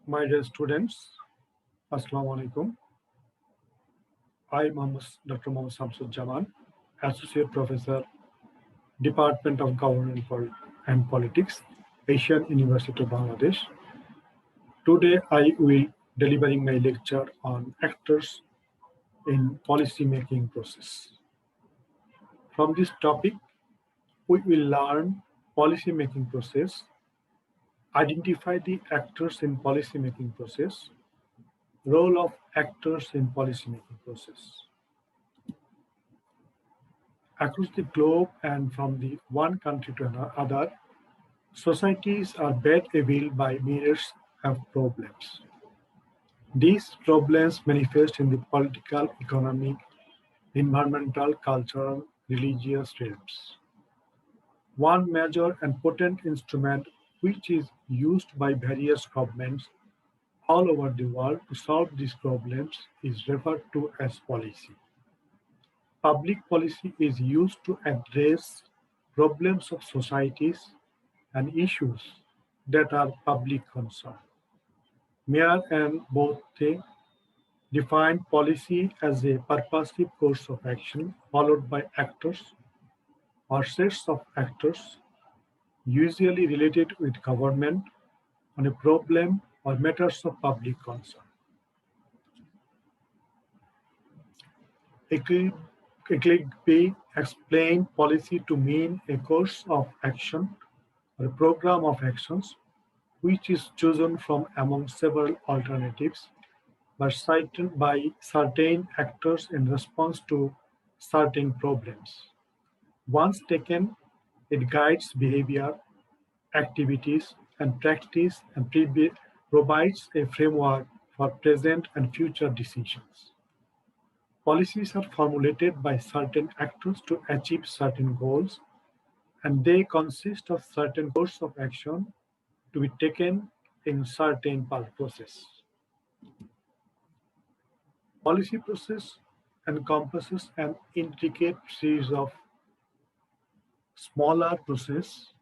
My dear students, Assalamu alaikum. I am Dr. Mohammad Samsud Associate Professor, Department of Government and Politics, Asian University of Bangladesh. Today I will delivering my lecture on actors in policy making process. From this topic, we will learn policy making process, identify the actors in policy making process, role of actors in policy making process. Across the globe and from the one country to another, societies are bad able by myriads of problems. These problems manifest in the political, economic, environmental, cultural, religious realms. One major and potent instrument which is used by various governments all over the world to solve these problems is referred to as policy. Public policy is used to address problems of societies and issues that are public concern. Mayor and Bolte defined policy as a purposive course of action followed by actors or sets of actors, usually related with government, on a problem or matters of public concern. Eclipse explained policy to mean a course of action or a program of actions which is chosen from among several alternatives by certain actors in response to certain problems. Once taken, it guides behavior, activities, and practice and provides a framework for present and future decisions. Policies are formulated by certain actors to achieve certain goals, and they consist of certain course of action to be taken in certain process. Policy process encompasses an intricate series of smaller processes,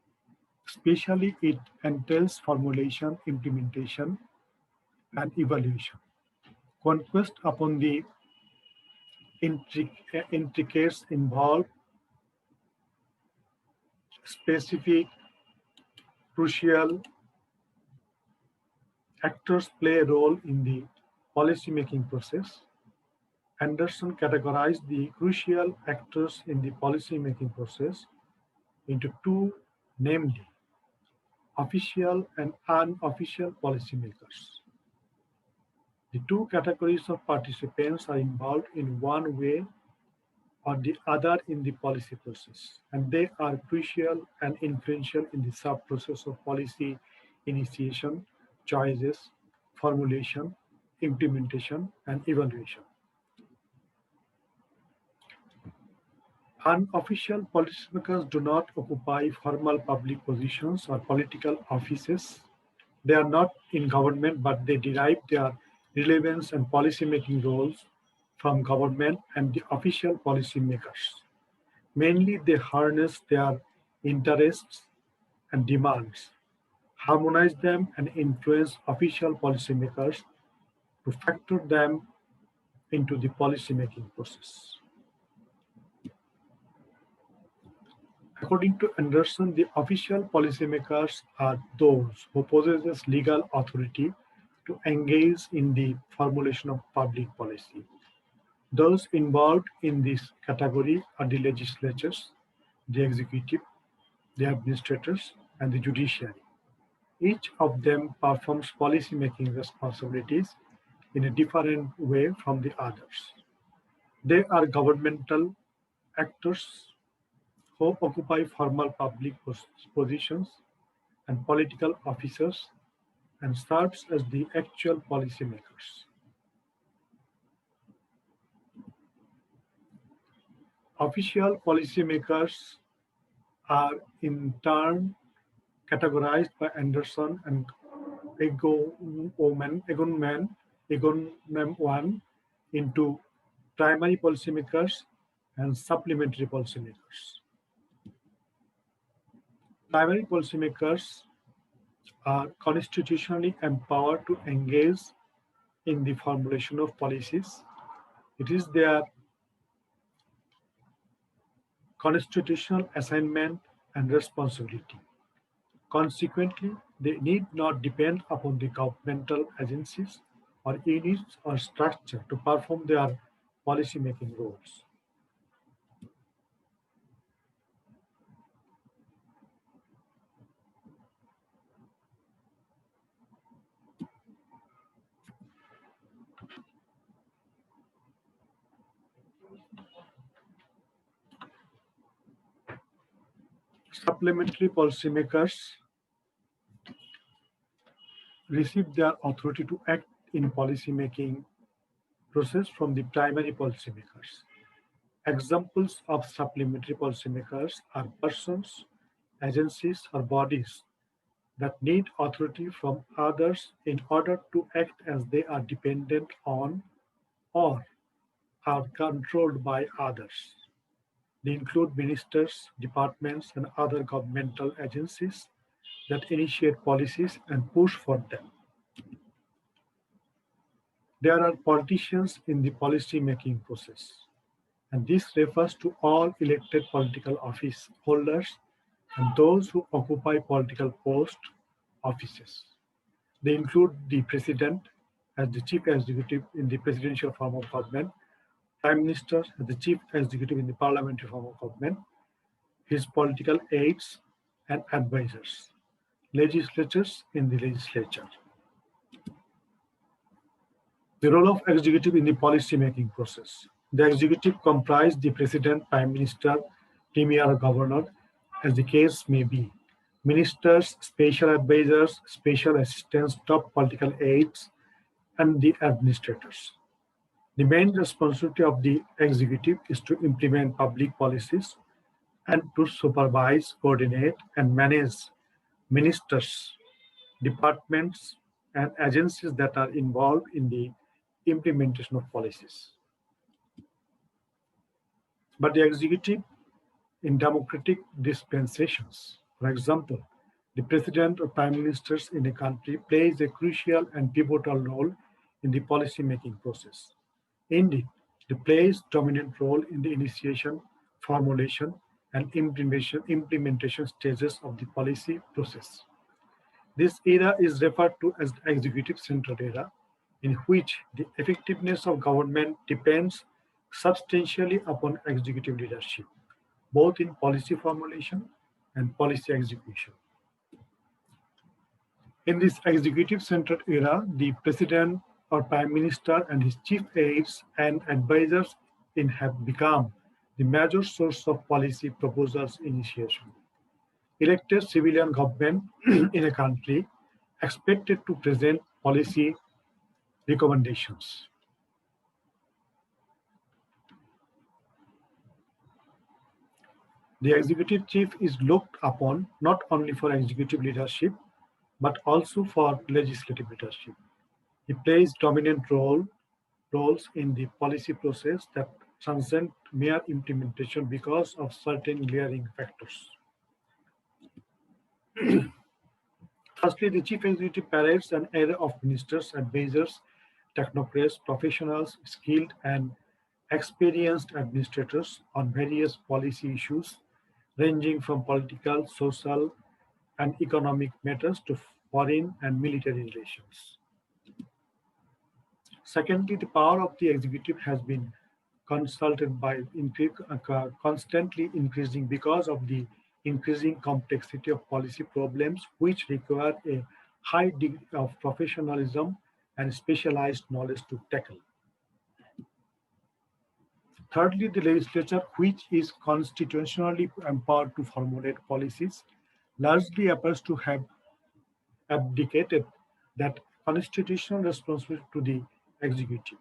especially it entails formulation, implementation, and evaluation. Conquest upon the intricacies involve specific, crucial actors play a role in the policy-making process. Anderson categorized the crucial actors in the policy-making process into two, namely, official and unofficial policymakers. The two categories of participants are involved in one way or the other in the policy process, and they are crucial and influential in the sub-process of policy initiation, choices, formulation, implementation, and evaluation. Unofficial policymakers do not occupy formal public positions or political offices. They are not in government, but they derive their relevance and policy-making roles from government and the official policymakers. Mainly, they harness their interests and demands, harmonize them, and influence official policymakers to factor them into the policy-making process. According to Anderson, the official policymakers are those who possess legal authority to engage in the formulation of public policy. Those involved in this category are the legislatures, the executive, the administrators, and the judiciary. Each of them performs policy-making responsibilities in a different way from the others. They are governmental actors who occupy formal public positions and political officers and serves as the actual policymakers. Official policymakers are in turn categorized by Anderson and Egonman into primary policymakers and supplementary policymakers. Primary policymakers are constitutionally empowered to engage in the formulation of policies. It is their constitutional assignment and responsibility. Consequently, they need not depend upon the governmental agencies or units or structure to perform their policy-making roles. Supplementary policymakers receive their authority to act in policy-making process from the primary policymakers. Examples of supplementary policymakers are persons, agencies, or bodies that need authority from others in order to act as they are dependent on or are controlled by others. They include ministers, departments, and other governmental agencies that initiate policies and push for them. There are politicians in the policy-making process, and this refers to all elected political office holders and those who occupy political post offices. They include the president as the chief executive in the presidential form of government, prime minister as the chief executive in the parliamentary form of government, his political aides and advisors, legislators in the legislature. The role of executive in the policy-making process. The executive comprise the president, prime minister, premier or governor, as the case may be, ministers, special advisors, special assistants, top political aides, and the administrators. The main responsibility of the executive is to implement public policies and to supervise, coordinate, and manage ministers, departments, and agencies that are involved in the implementation of policies. But the executive in democratic dispensations, for example, the president or prime ministers in a country plays a crucial and pivotal role in the policy-making process. Indeed, they plays dominant role in the initiation, formulation, and implementation stages of the policy process. This era is referred to as the executive-centered era, in which the effectiveness of government depends substantially upon executive leadership, both in policy formulation and policy execution. In this executive-centered era, the president or prime minister and his chief aides and advisors have become the major source of policy proposals initiation. Elected civilian government in a country expected to present policy recommendations. The executive chief is looked upon not only for executive leadership but also for legislative leadership. He plays dominant roles in the policy process that transcend mere implementation because of certain glaring factors. Firstly, the chief executive parades an array of ministers, advisors, technocrats, professionals, skilled and experienced administrators on various policy issues ranging from political, social, and economic matters to foreign and military relations. Secondly, the power of the executive has been consulted by constantly increasing because of the increasing complexity of policy problems which require a high degree of professionalism and specialized knowledge to tackle. Thirdly, the legislature, which is constitutionally empowered to formulate policies, largely appears to have abdicated that constitutional responsibility to the executive.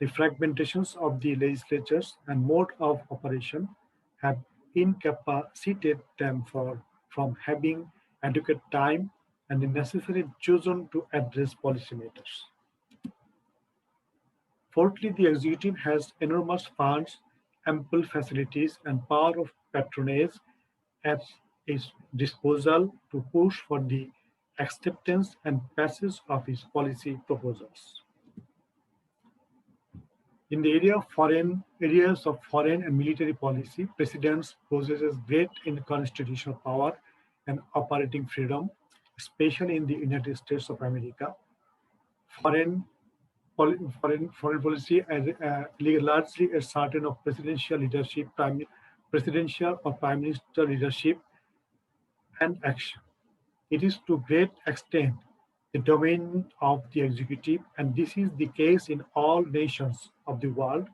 The fragmentations of the legislatures and mode of operation have incapacitated them from having adequate time and the necessary chosen to address policy matters. Fourthly, the executive has enormous funds, ample facilities, and power of patronage at its disposal to push for the acceptance, and passage of his policy proposals. In the areas of foreign and military policy, presidents possesses great constitutional power and operating freedom, especially in the United States of America. Foreign foreign policy largely a certain of presidential or prime minister leadership and action. It is to great extent the domain of the executive, and this is the case in all nations of the world.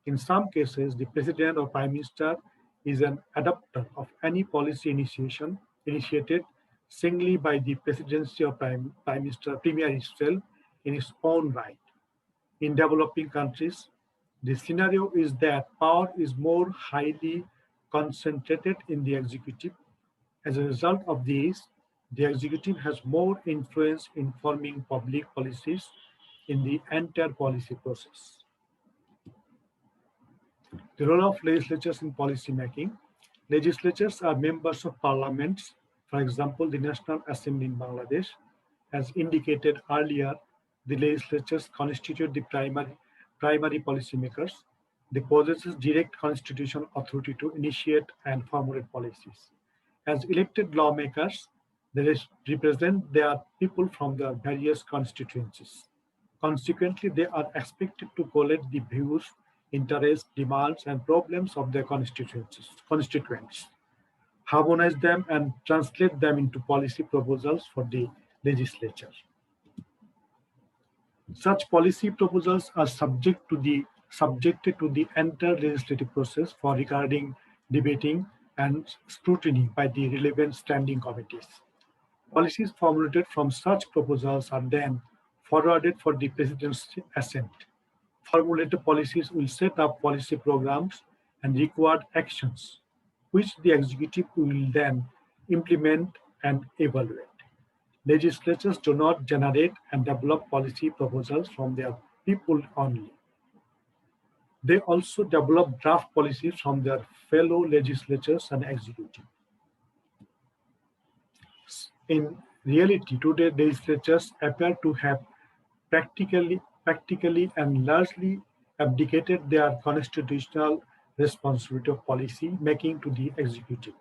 In some cases, the president or prime minister is an adopter of any policy initiation initiated singly by the presidency or prime minister premier itself in its own right. In developing countries, the scenario is that power is more highly concentrated in the executive. As a result of this, the executive has more influence in forming public policies in the entire policy process. The role of legislatures in policy making. Legislatures are members of parliaments, for example, the National Assembly in Bangladesh. As indicated earlier, the legislatures constitute the primary policymakers. They possess direct constitutional authority to initiate and formulate policies. As elected lawmakers, they represent their people from their various constituencies. Consequently, they are expected to collect the views, interests, demands, and problems of their constituents, harmonize them, and translate them into policy proposals for the legislature. Such policy proposals are subjected to the entire legislative process for regarding, debating, and scrutiny by the relevant standing committees. Policies formulated from such proposals are then forwarded for the President's assent. Formulated policies will set up policy programs and required actions, which the executive will then implement and evaluate. Legislatures do not generate and develop policy proposals from their people only. They also develop draft policies from their fellow legislatures and executive. In reality, today legislatures appear to have practically and largely abdicated their constitutional responsibility of policy making to the executive.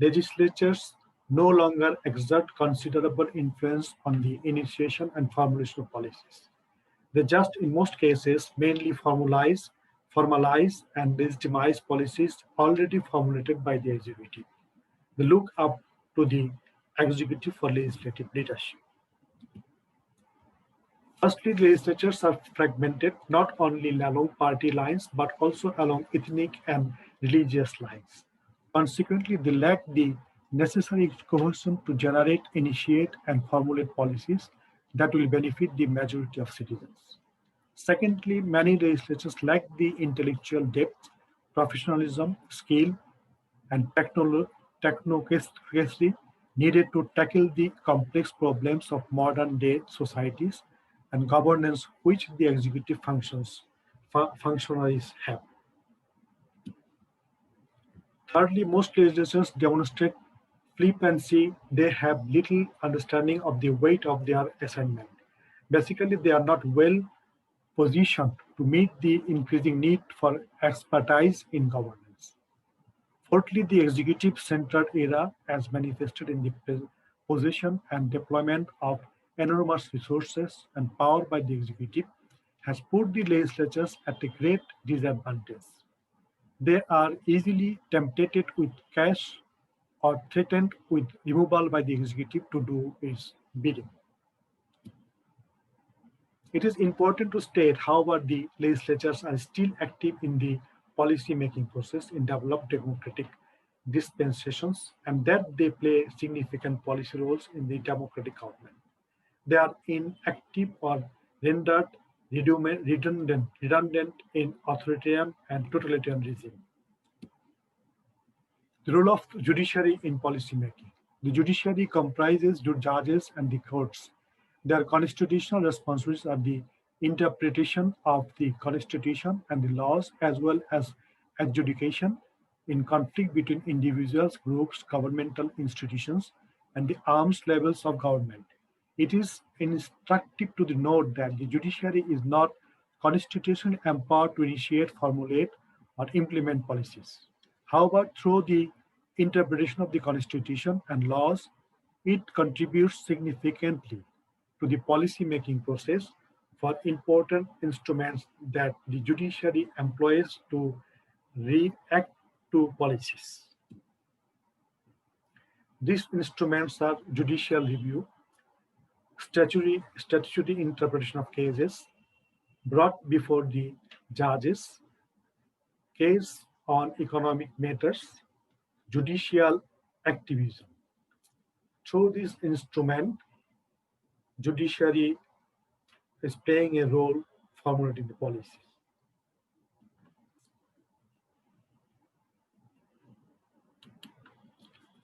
Legislatures no longer exert considerable influence on the initiation and formulation of policies. They just, in most cases, mainly formalize, and legitimize policies already formulated by the executive. They look up to the executive for legislative leadership. Firstly, legislatures are fragmented not only along party lines but also along ethnic and religious lines. Consequently, they lack the necessary cohesion to generate, initiate, and formulate policies that will benefit the majority of citizens. Secondly, many legislatures lack the intellectual depth, professionalism, skill, and technocracy needed to tackle the complex problems of modern-day societies and governance which the executive functionaries have. Thirdly, most legislators demonstrate flippancy. They have little understanding of the weight of their assignment. Basically, they are not well positioned to meet the increasing need for expertise in governance. Fourthly, the executive-centered era, as manifested in the possession and deployment of enormous resources and power by the executive, has put the legislatures at a great disadvantage. They are easily tempted with cash or threatened with removal by the executive to do its bidding. It is important to state, however, the legislatures are still active in the policy-making process in developed democratic dispensations and that they play significant policy roles in the democratic government. They are inactive or rendered redundant in authoritarian and totalitarian regime. The role of judiciary in policymaking. The judiciary comprises judges and the courts. Their constitutional responsibilities are the interpretation of the constitution and the laws as well as adjudication in conflict between individuals, groups, governmental institutions, and the arms levels of government. It is instructive to note that the judiciary is not constitutionally empowered to initiate, formulate, or implement policies. However, through the interpretation of the Constitution and laws, it contributes significantly to the policy-making process for important instruments that the judiciary employs to react to policies. These instruments are judicial review, statutory interpretation of cases brought before the judges, case on economic matters, judicial activism. Through this instrument, judiciary is playing a role formulating the policies.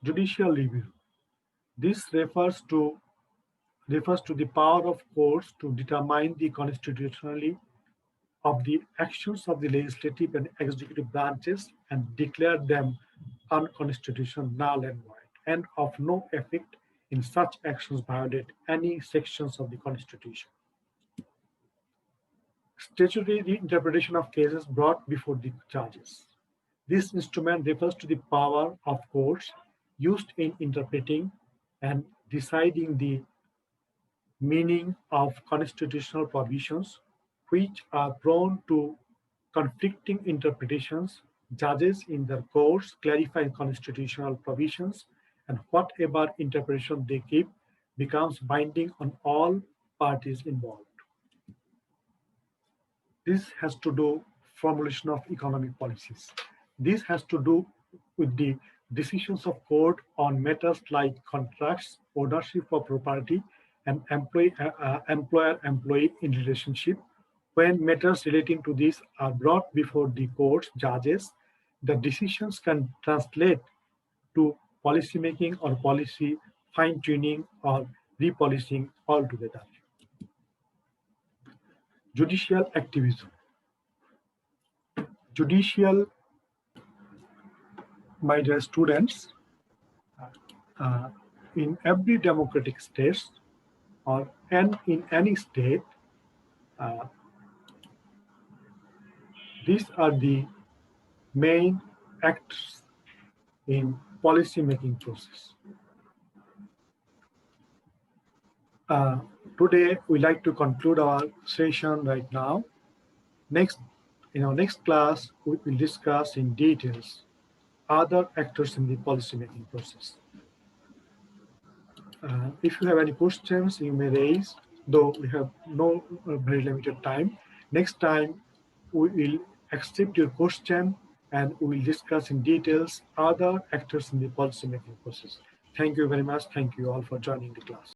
Judicial review. This refers to the power of courts to determine the constitutionality of the actions of the legislative and executive branches and declare them unconstitutional, null and void, and of no effect in such actions violate any sections of the Constitution. Statutory interpretation of cases brought before the judges. This instrument refers to the power of courts used in interpreting and deciding the meaning of constitutional provisions, which are prone to conflicting interpretations. Judges in their courts clarify constitutional provisions, and whatever interpretation they give becomes binding on all parties involved. This has to do formulation of economic policies. This has to do with the decisions of court on matters like contracts, ownership of property, and employer-employee in relationship. When matters relating to this are brought before the court's judges, the decisions can translate to policy making or policy fine-tuning or repolicing altogether. Judicial activism. Judicial, my dear students, in every democratic state and in any state, these are the main actors in policy-making process. Today, we like to conclude our session right now. In our next class, we will discuss in details other actors in the policy-making process. If you have any questions, you may raise, though we have no very limited time. Next time, we will accept your question and we will discuss in details other actors in the policy-making process. Thank you very much. Thank you all for joining the class.